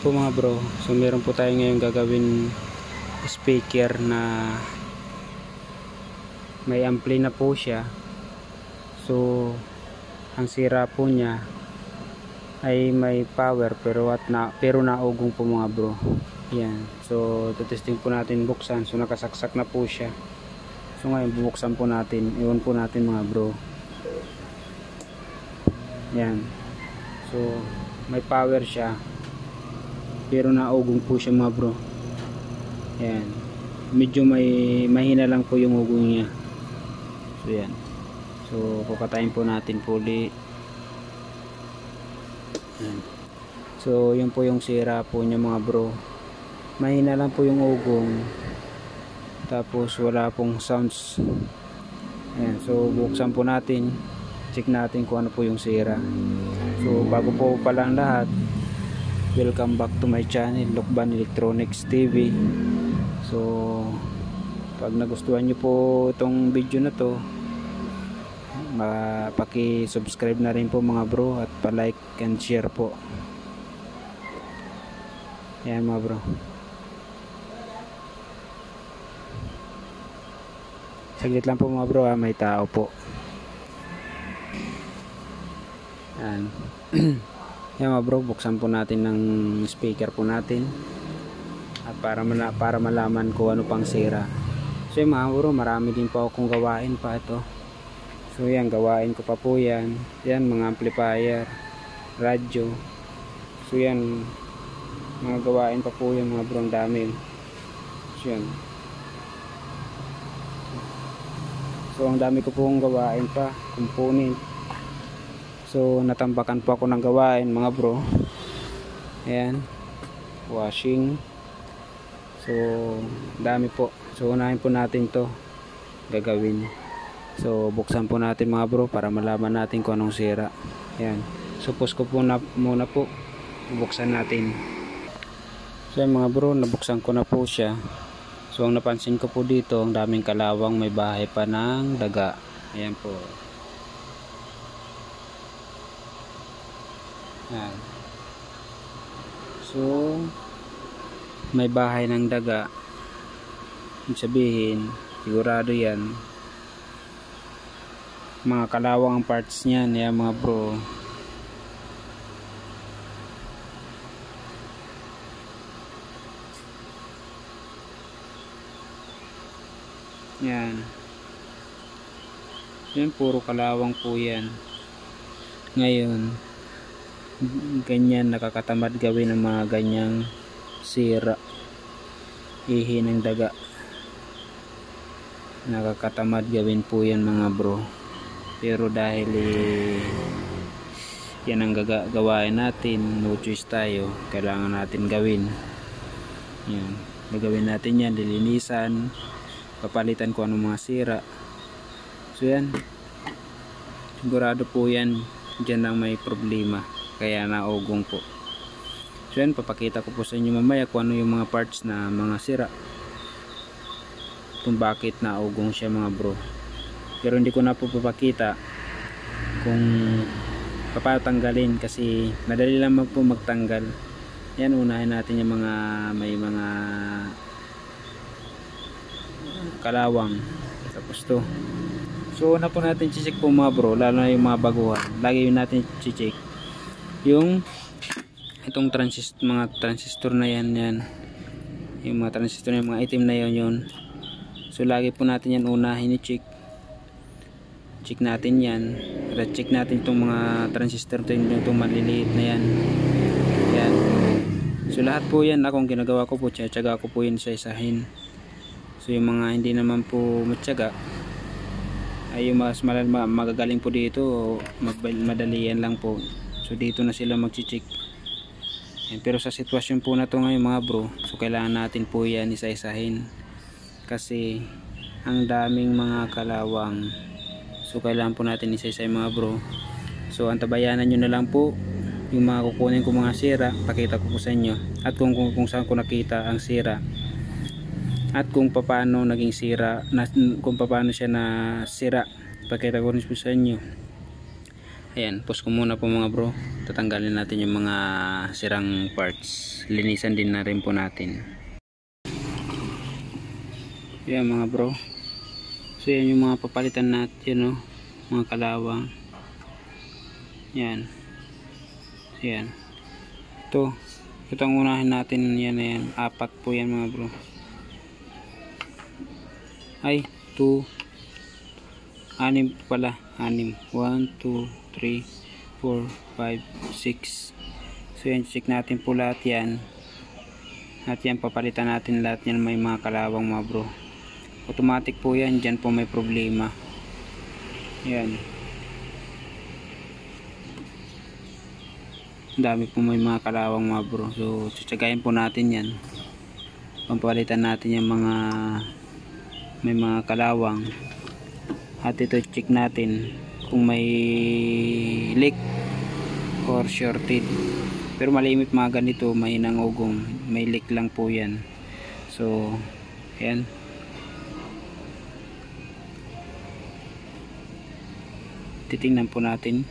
po mga bro, so meron po tayo ngayon gagawin speaker na may ampli na po siya. So ang sira po niya ay may power pero naugong po mga bro. Yan, so tutesting po natin buksan. So nakasaksak na po siya. So ngayon bubuksan po natin, iwan po natin mga bro. Yan, so may power siya pero naugong po siya mga bro. Yan, medyo mahina lang po yung ugong niya. So yan, so kukatayin po natin puli. Yan. So yun po yung sira po niya mga bro, mahina lang po yung ugong, tapos wala pong sounds. Ayan, so buksan po natin, check natin kung ano po yung sira. So bago po pala ang lahat, welcome back to my channel, Lokban Electronics TV. So pag nagustuhan nyo po itong video na to, paki-subscribe na rin po mga bro, at pa-like and share po. Ayan mga bro, saglit lang po mga bro, may tao po. Ayan. Ayan mga bro, buksan po natin ng speaker po natin, at para malaman ko ano pang sira. So yung mga bro, marami din po akong gawain pa ito. So yan, gawain ko pa po yan. Yan, mga amplifier, radyo. So yan, mga gawain pa po yan mga bro, ang dami. So yan, so ang dami ko pong gawain pa, component. So natambakan po ako ng gawain mga bro. Ayan, washing. So dami po. So unahin po natin to gagawin. So buksan po natin mga bro para malaman natin kung anong sira. Ayan, so pause ko po muna po, buksan natin. So ayan mga bro, nabuksan ko na po siya. So ang napansin ko po dito, ang daming kalawang, may bahay pa ng daga. Ayan po. Ayan. So may bahay ng daga, ibig sabihin sigurado yan mga kalawang ang parts niyan. Ayan mga bro. Yan. Yan, puro kalawang po yan. Ngayon, ganyan, nakakatamad gawin ng mga ganyang sira. Ihi ng daga. Nakakatamad gawin po yan mga bro. Pero dahil yan ang gawain natin, no choice tayo, kailangan natin gawin. Yan, gagawin natin yan, lilinisan, papalitan ko anong mga sira. So yan, sigurado po yan, dyan lang may problema, kaya naugong po. So yan, papakita ko po sa inyo mamaya kung ano yung mga parts na mga sira, kung bakit naugong siya mga bro. Pero hindi ko na po papakita kung paano tanggalin, kasi madali lang po magtanggal. Yan, unahin natin yung mga may mga kalawang. Tapos to, so una po natin check po mga bro, lalo na yung mga baguhan, lagi yun natin check yung itong mga transistor na yan, yung mga transistor na yung mga itim na yun. So lagi po natin yan unahin i-check. Check natin yan, check natin itong mga transistor, itong maliliit na yan. Yan, so lahat po yan akong ginagawa ko po, tsaga ko po yun sa isahin. So yung mga hindi naman po matyaga, ay yung mas magagaling po dito, madali yan lang po. So dito na sila mag-check. Pero sa sitwasyon po na to ngayon mga bro, so kailangan natin po yan isa-isahin, kasi ang daming mga kalawang. So kailangan po natin isa-isahin mga bro. So antabayanan nyo na lang po yung mga kukunin ko mga sira, pakita ko po sa inyo, at kung saan ko nakita ang sira, at kung paano naging sira, kung paano siya na sira, pakita ko rin po sa inyo. Ayan, pause ko muna po mga bro. Tatanggalin natin yung mga sirang parts. Linisan din na rin po natin. Ayan mga bro. So yan yung mga papalitan natin, no? Mga kalawang. Yan. Yan. Ito ang unahin natin. Yan. 4 po yan mga bro. Ay, 2. 6 pala. 6. 1, 2, 3, 4, 5, 6. So yan, check natin po lahat yan. At yan, papalitan natin lahat yan. May mga kalawang mga bro. Automatic po yan. Dyan po may problema. Yan. Dami po may mga kalawang mga bro. So tsagayin po natin yan. Pampalitan natin yung mga may mga kalawang. At ito check natin kung may leak or shorted. Pero malimit mga ganito, may nangugong, may leak lang po yan. So ayan, titingnan po natin.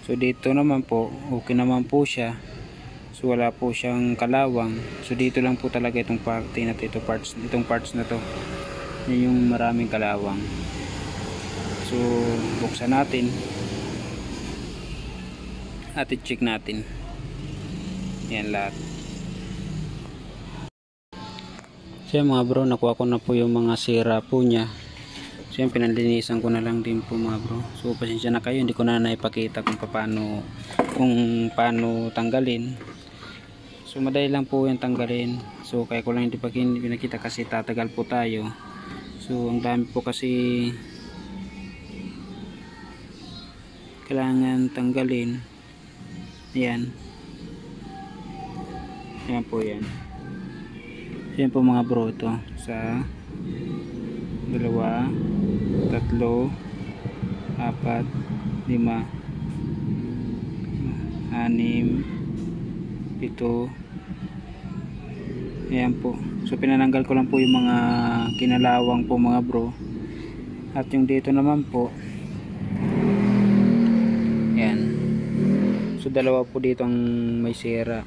So dito naman po, okay naman po siya. So wala po siyang kalawang. So dito lang po talaga itong parte na ito, itong parts na to. Yan yung maraming kalawang. So buksan natin at i-check natin yan lahat. So yan mga bro, nakuha ko na po yung mga sira po niya. So yan, pinalinisan ko na lang din po mga bro. So pasensya na kayo, hindi ko na naipakita kung paano tanggalin. So madali lang po yung tanggalin. So kaya ko lang hindi pinakita kasi tatagal po tayo. So ang dami po kasi kailangan tanggalin. Ayan. Ayan po yan. So yan po mga bro, ito sa 2, 3, 4, 5, 6, 7. Ayan po. So pinananggal ko lang po yung mga kinalawang po mga bro. At yung dito naman po, ayan. So dalawa po dito ang may sira.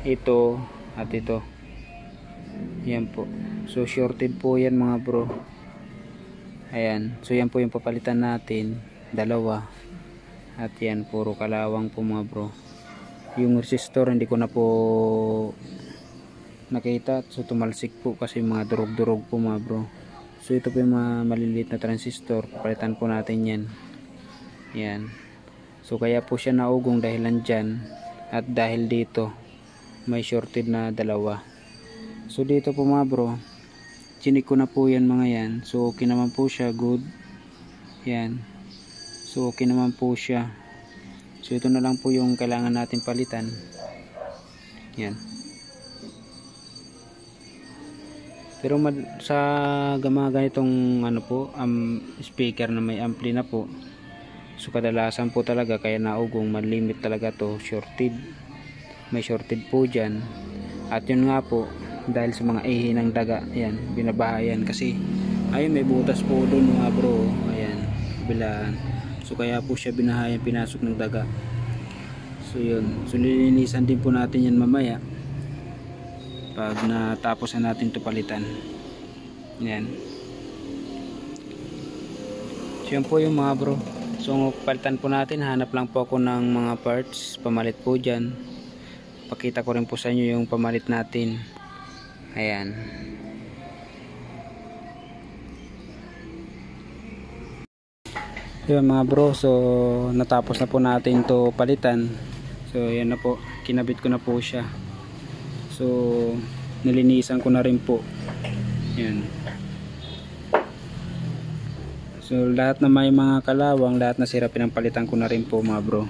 Ito at ito. Ayan po. So shorted po yan mga bro. Ayan. So yan po yung papalitan natin. Dalawa. At yan, puro kalawang po mga bro. Yung resistor hindi ko na po nakita. So tumalsik po kasi mga durog-durog po mga bro. So ito po yung mga maliliit na transistor. Papalitan po natin yan. Yan. So kaya po siya naugong dahilan dyan. At dahil dito may shorted na dalawa. So dito po mga bro, chinik ko na po yan mga yan. So okay naman po siya, good. Yan. So okay naman po siya. So ito na lang po yung kailangan natin palitan. Yan. Pero sa mga ganitong ano po, speaker na may ampli na po. So kadalasan po talaga kaya naugong, malimit talaga to, shorted. May shorted po dyan. At yun nga po, dahil sa mga ihi ng daga, yan, binabahayan kasi ayun, may butas po doon mga bro. Ayan, kabilaan. So kaya po siya binahayan, pinasok ng daga. So yun, so lilinisan din po natin yan mamaya pag natapos na natin ito palitan. Yan. So yun po yung mga bro. So palitan po natin, hanap lang po ako ng mga parts pamalit po dyan. Pakita ko rin po sa inyo yung pamalit natin. Ayan. Yun mga bro, so natapos na po natin to palitan. So yan na po, kinabit ko na po siya. So nilinisan ko na rin po. Yan. So lahat na may mga kalawang, lahat na sira, pinampalitan ko na rin po mga bro.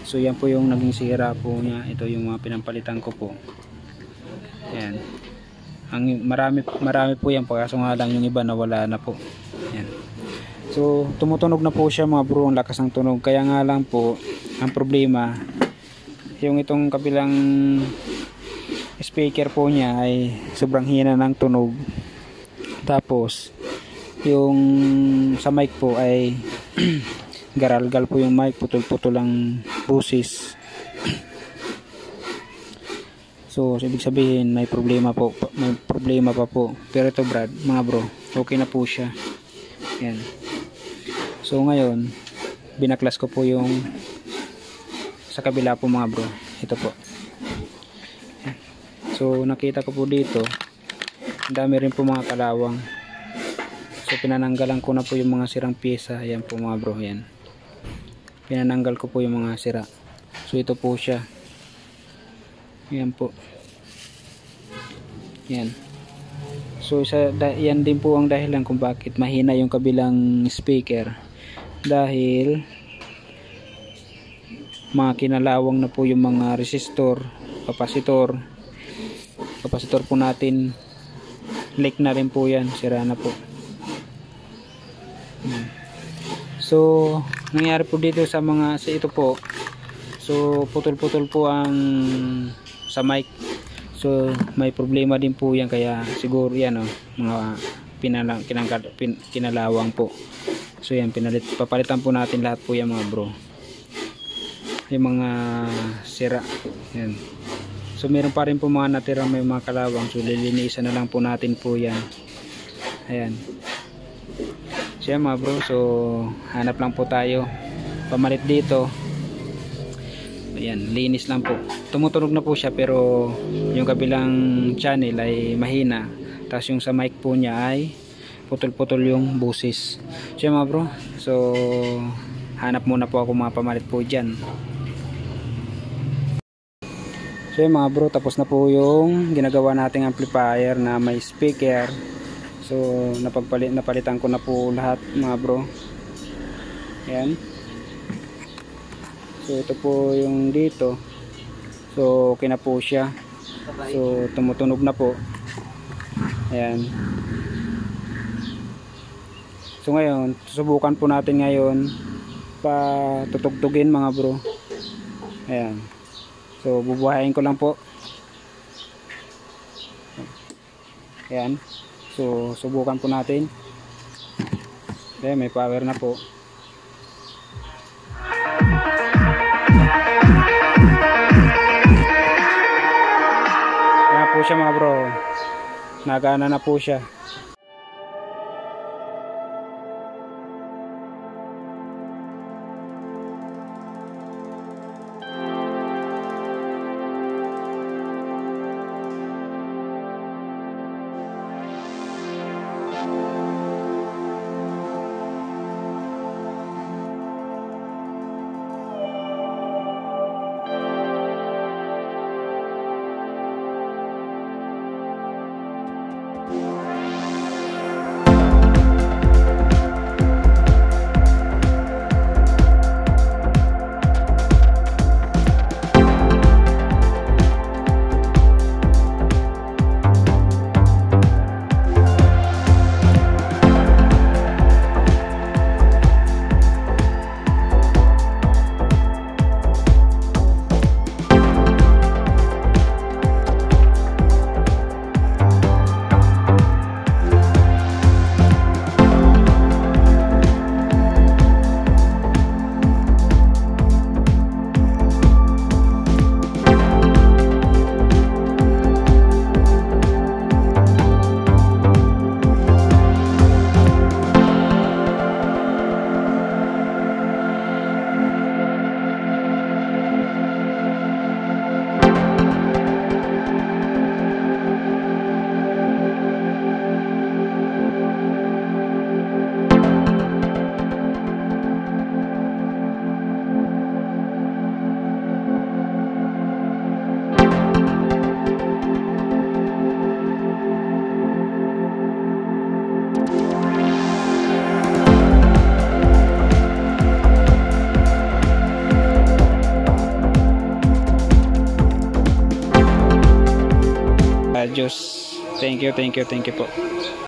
So yan po yung naging sira po niya. Ito yung mga pinampalitan ko po. Yan. Marami po yan, kaso nga lang yung iba nawala na po. Yan. So tumutunog na po siya mga bro, ang lakas ng tunog. Kaya nga lang po, ang problema, yung itong kabilang speaker po niya ay sobrang hina ng tunog. Tapos yung sa mic po ay garalgal po yung mic, putol-putol ang busis. So ibig sabihin may problema pa po. Pero ito mga bro, okay na po siya. Yan. So ngayon binaklas ko po yung sa kabila po mga bro. Ito po. So nakita ko po dito, ang dami rin po mga kalawang. So pinananggalan ko na po yung mga sirang pyesa. Ayan po mga bro, yan. Pinananggal ko po yung mga sira. So ito po siya. Yan po. Yan. So yan din po ang dahilan kung bakit mahina yung kabilang speaker. Dahil mga kinalawang na po yung mga resistor, kapasitor po natin, leak na rin po yan, sira na po. So nangyari po dito sa ito po, so putol-putol po ang sa mic. So may problema din po yan, kaya siguro yan mga kinalawang po. So yan, papalitan po natin lahat po yan mga bro, yung mga sira. Yan. So meron pa rin po mga natirang may mga kalawang, so lilinisan na lang po natin po yan. Ayan. So yan mga bro, so hanap lang po tayo pamalit dito. Ayan, linis lang po. Tumutunog na po siya, pero yung kabilang channel ay mahina, tapos yung sa mic po niya ay putol-putol yung busis. So yan mga bro, so hanap muna po ako mga pamalit po dyan. So yun mga bro, tapos na po yung ginagawa nating amplifier na may speaker. So napalitan ko na po lahat mga bro. Ayan. So ito po yung dito. So okay na po siya. So tumutunog na po. Ayan. So ngayon, susubukan po natin ngayon patutugtugin mga bro. Ayan. So bubuhayin ko lang po. Ayan. So subukan po natin. Ayan, may power na po. Ayan po siya mga bro. Nagana na po siya. Diyos. Thank you po.